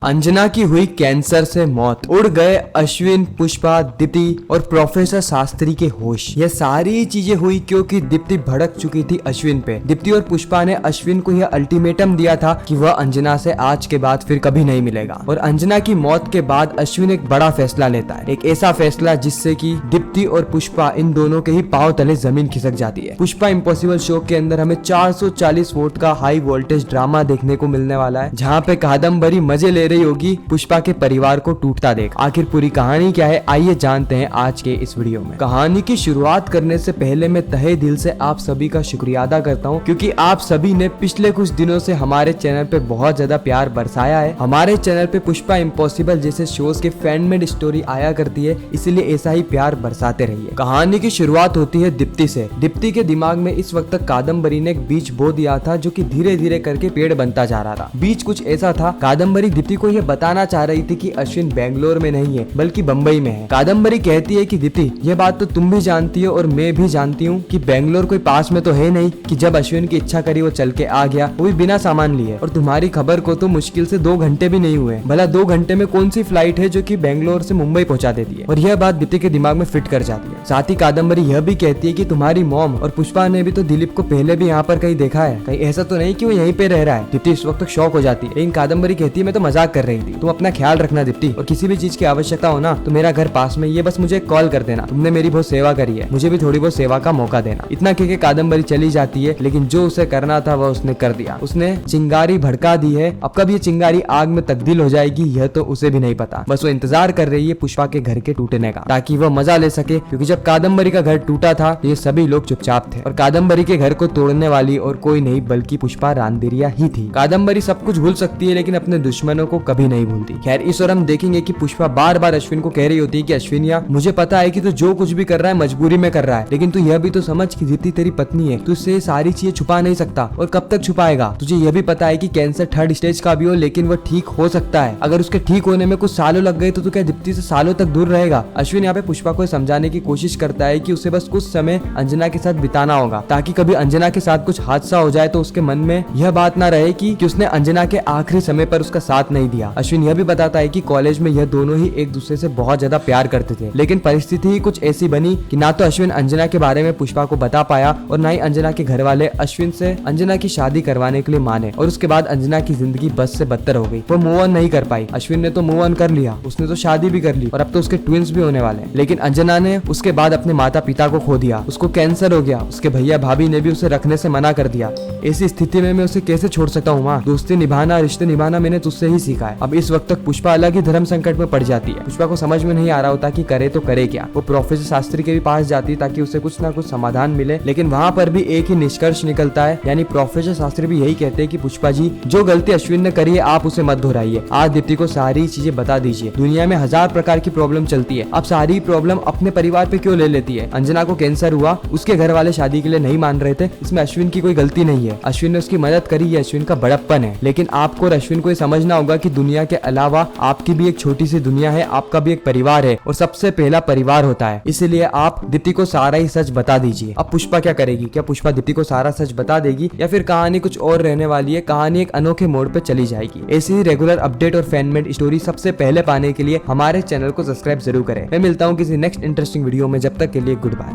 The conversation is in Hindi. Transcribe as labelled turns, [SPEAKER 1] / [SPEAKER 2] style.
[SPEAKER 1] अंजना की हुई कैंसर से मौत, उड़ गए अश्विन, पुष्पा, दीप्ति और प्रोफेसर शास्त्री के होश। ये सारी चीजें हुई क्योंकि दीप्ति भड़क चुकी थी अश्विन पे। दीप्ति और पुष्पा ने अश्विन को यह अल्टीमेटम दिया था कि वह अंजना से आज के बाद फिर कभी नहीं मिलेगा। और अंजना की मौत के बाद अश्विन एक बड़ा फैसला लेता है, एक ऐसा फैसला जिससे कि दीप्ति और पुष्पा इन दोनों के ही पांव तले जमीन खिसक जाती है। पुष्पा इम्पॉसिबल शो के अंदर हमें 440 वोट का हाई वोल्टेज ड्रामा देखने को मिलने वाला है, जहाँ पे कादम्बरी मजे ले रही होगी पुष्पा के परिवार को टूटता देख। आखिर पूरी कहानी क्या है, आइए जानते हैं आज के इस वीडियो में। कहानी की शुरुआत करने से पहले मैं तहे दिल से आप सभी का शुक्रिया अदा करता हूं, क्योंकि आप सभी ने पिछले कुछ दिनों से हमारे चैनल पे बहुत ज्यादा प्यार बरसाया है। हमारे चैनल पे पुष्पा इम्पॉसिबल जैसे शोज के फैन मेड स्टोरी आया करती है, इसलिए ऐसा ही प्यार बरसाते रहिए। कहानी की शुरुआत होती है दीप्ति से। दीप्ति के दिमाग में इस वक्त तक कादम्बरी ने एक बीज बो दिया था, जो कि धीरे धीरे करके पेड़ बनता जा रहा था। बीज कुछ ऐसा था, कादम्बरी दीप्ति को यह बताना चाह रही थी कि अश्विन बेंगलोर में नहीं है बल्कि बम्बई में है। कादम्बरी कहती है कि दीप्ति, यह बात तो तुम भी जानती हो और मैं भी जानती हूँ कि बेंगलोर कोई पास में तो है नहीं, कि जब अश्विन की इच्छा करी वो चल के आ गया, वो भी बिना सामान लिए। और तुम्हारी खबर को तो मुश्किल से 2 घंटे भी नहीं हुए। भला 2 घंटे में कौन सी फ्लाइट है जो कि बेंगलोर से मुंबई पहुंचा देती है। और यह बात दीप्ति के दिमाग में फिट कर जाती है। साथ ही कादम्बरी यह भी कहती है कि तुम्हारी मॉम और पुष्पा ने भी तो दिलीप को पहले भी यहाँ पर कहीं देखा है, कहीं ऐसा तो नहीं कि वो यहीं पे रह रहा है। दीप्ति इस वक्त शॉक हो जाती है, लेकिन कादम्बरी कहती है मैं तो मजाक कर रही थी, तुम अपना ख्याल रखना दीप्ति, और किसी भी चीज की आवश्यकता हो ना तो मेरा घर पास में, ये बस मुझे कॉल कर देना। तुमने मेरी बहुत सेवा करी है, मुझे भी थोड़ी बहुत सेवा का मौका देना। इतना कह के कादम्बरी चली जाती है, लेकिन जो उसे करना था वह उसने कर दिया। उसने चिंगारी भड़का दी है। अब कब ये चिंगारी आग में तब्दील हो जाएगी यह तो उसे भी नहीं पता। बस वो इंतजार कर रही है पुष्पा के घर के टूटने का, ताकि वह मजा ले सके। क्योंकि जब कादम्बरी का घर टूटा था ये सभी लोग चुपचाप थे, और कादम्बरी के घर को तोड़ने वाली और कोई नहीं बल्कि पुष्पा रानदेरिया ही थी। कादम्बरी सब कुछ भूल सकती है, लेकिन अपने दुश्मनों को कभी नहीं भूलती। खैर, इस और हम देखेंगे कि पुष्पा बार बार अश्विन को कह रही होती है कि अश्विनिया, मुझे पता है कि तू जो कुछ भी कर रहा है मजबूरी में कर रहा है, लेकिन तू यह भी तो समझ कि दीप्ति तेरी पत्नी है, तू इससे सारी चीजें छुपा नहीं सकता। और कब तक छुपाएगा? तुझे यह भी पता है कि कैंसर 3rd स्टेज का भी हो, लेकिन वह ठीक हो सकता है। अगर उसके ठीक होने में कुछ सालों लग गए तो तू क्या दीप्ति से सालों तक दूर रहेगा? अश्विन यहाँ पे पुष्पा को समझाने की कोशिश करता है कि उसे बस कुछ समय अंजना के साथ बिताना होगा, ताकि कभी अंजना के साथ कुछ हादसा हो जाए तो उसके मन में यह बात ना रहे कि उसने अंजना के आखिरी समय पर उसका साथ नहीं दिया। अश्विन यह भी बताता है कि कॉलेज में यह दोनों ही एक दूसरे से बहुत ज्यादा प्यार करते थे, लेकिन परिस्थिति ही कुछ ऐसी बनी कि ना तो अश्विन अंजना के बारे में पुष्पा को बता पाया, और ना ही अंजना के घर वाले अश्विन से अंजना की शादी करवाने के लिए माने। और उसके बाद अंजना की जिंदगी बस से बदतर हो गई। वो मूव ऑन नहीं कर पाई। अश्विन ने तो मूव ऑन कर लिया, उसने तो शादी भी कर ली, और अब तो उसके ट्विंस भी होने वाले हैं। लेकिन अंजना ने उसके बाद अपने माता पिता को खो दिया, उसको कैंसर हो गया, उसके भैया भाभी ने भी उसे रखने से मना कर दिया। ऐसी स्थिति में मैं उसे कैसे छोड़ सकता हूँ माँ? दोस्ती निभाना, रिश्ते निभाना मैंने तुझसे ही सीखा है। अब इस वक्त तक पुष्पा अलग ही धर्म संकट में पड़ जाती है। पुष्पा को समझ में नहीं आ रहा होता कि करे तो करे क्या। वो प्रोफेसर शास्त्री के भी पास जाती है ताकि उसे कुछ ना कुछ समाधान मिले, लेकिन वहाँ पर भी एक ही निष्कर्ष निकलता है, यानी प्रोफेसर शास्त्री भी यही कहते हैं कि पुष्पा जी, जो गलती अश्विन ने करी है आप उसे मत दोहराइए। आज दीप्ति को सारी चीजें बता दीजिए। दुनिया में 1000 प्रकार की प्रॉब्लम चलती है, अब सारी प्रॉब्लम अपने परिवार पे क्यों ले लेती है? अंजना को कैंसर हुआ, उसके घर वाले शादी के लिए नहीं मान रहे थे, इसमें अश्विन की कोई गलती नहीं है। अश्विन ने उसकी मदद करी, ये अश्विन का बड़प्पन है। लेकिन आपको और अश्विन को ये समझना होगा कि दुनिया के अलावा आपकी भी एक छोटी सी दुनिया है, आपका भी एक परिवार है, और सबसे पहला परिवार होता है। इसीलिए आप दीप्ति को सारा ही सच बता दीजिए। अब पुष्पा क्या करेगी? क्या पुष्पा दीप्ति को सारा सच बता देगी, या फिर कहानी कुछ और रहने वाली है? कहानी एक अनोखे मोड़ पे चली जाएगी। ऐसी ही रेगुलर अपडेट और फैन मेड स्टोरी सबसे पहले पाने के लिए हमारे चैनल को सब्सक्राइब जरूर करें। मैं मिलता हूँ किसी नेक्स्ट इंटरेस्टिंग वीडियो में, जब तक के लिए गुड बाय।